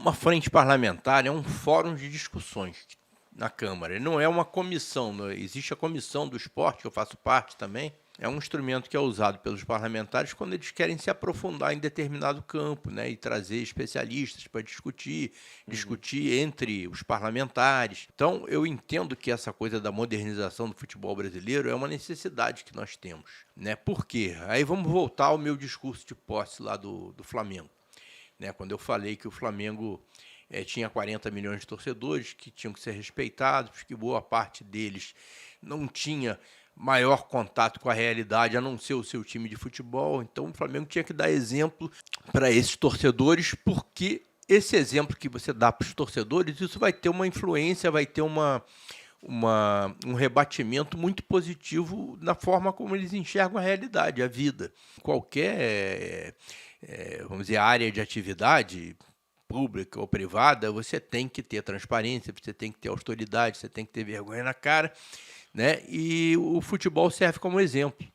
Uma frente parlamentar é um fórum de discussões na Câmara. Não é uma comissão. Existe a comissão do esporte, que eu faço parte também. É um instrumento que é usado pelos parlamentares quando eles querem se aprofundar em determinado campo, né, e trazer especialistas para discutir entre os parlamentares. Então, eu entendo que essa coisa da modernização do futebol brasileiro é uma necessidade que nós temos, né? Por quê? Aí vamos voltar ao meu discurso de posse lá do Flamengo, né, quando eu falei que o Flamengo tinha 40 milhões de torcedores que tinham que ser respeitados, porque boa parte deles não tinha maior contato com a realidade, a não ser o seu time de futebol. Então o Flamengo tinha que dar exemplo para esses torcedores, porque esse exemplo que você dá para os torcedores, isso vai ter uma influência, vai ter um rebatimento muito positivo na forma como eles enxergam a realidade, a vida. Qualquer, vamos dizer, área de atividade, pública ou privada, você tem que ter transparência, você tem que ter autoridade, você tem que ter vergonha na cara, né? E o futebol serve como exemplo.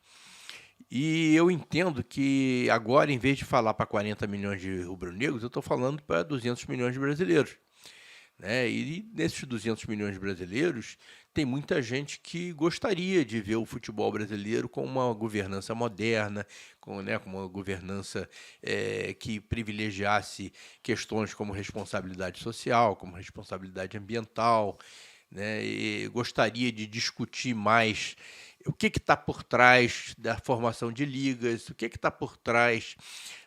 E eu entendo que agora, em vez de falar para 40 milhões de rubro-negros, eu estou falando para 200 milhões de brasileiros, né? E nesses 200 milhões de brasileiros, tem muita gente que gostaria de ver o futebol brasileiro com uma governança moderna, com uma governança que privilegiasse questões como responsabilidade social, como responsabilidade ambiental, né? E gostaria de discutir mais o que está por trás da formação de ligas, o que está por trás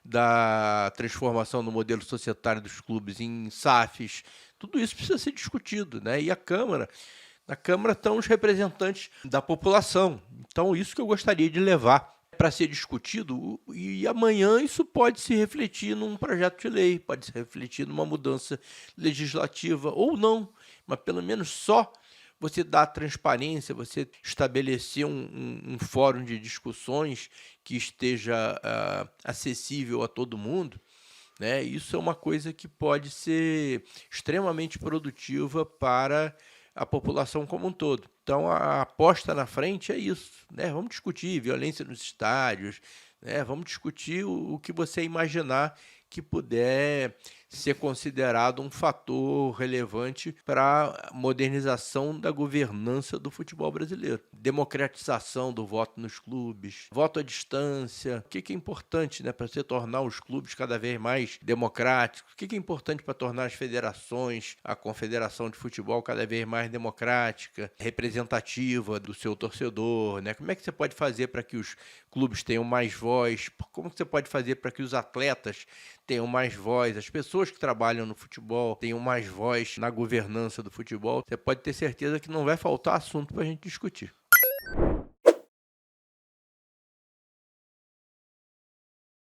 da transformação no modelo societário dos clubes em SAFs. Tudo isso precisa ser discutido, né? E na Câmara estão os representantes da população. Então, isso que eu gostaria de levar para ser discutido, e amanhã isso pode se refletir num projeto de lei, pode se refletir numa mudança legislativa, ou não, mas pelo menos só você dar transparência, você estabelecer um fórum de discussões que esteja acessível a todo mundo, né? Isso é uma coisa que pode ser extremamente produtiva para a população como um todo. Então, a aposta na frente é isso, né? Vamos discutir violência nos estádios, né? Vamos discutir o que você imaginar que puder ser considerado um fator relevante para a modernização da governança do futebol brasileiro. Democratização do voto nos clubes, voto à distância, o que é importante, né, para você tornar os clubes cada vez mais democráticos, o que é importante para tornar as federações, a confederação de futebol cada vez mais democrática, representativa do seu torcedor, né? Como é que você pode fazer para que os clubes tenham mais voz? Como você pode fazer para que os atletas tenham mais voz, as pessoas que trabalham no futebol tenham mais voz na governança do futebol? Você pode ter certeza que não vai faltar assunto para a gente discutir.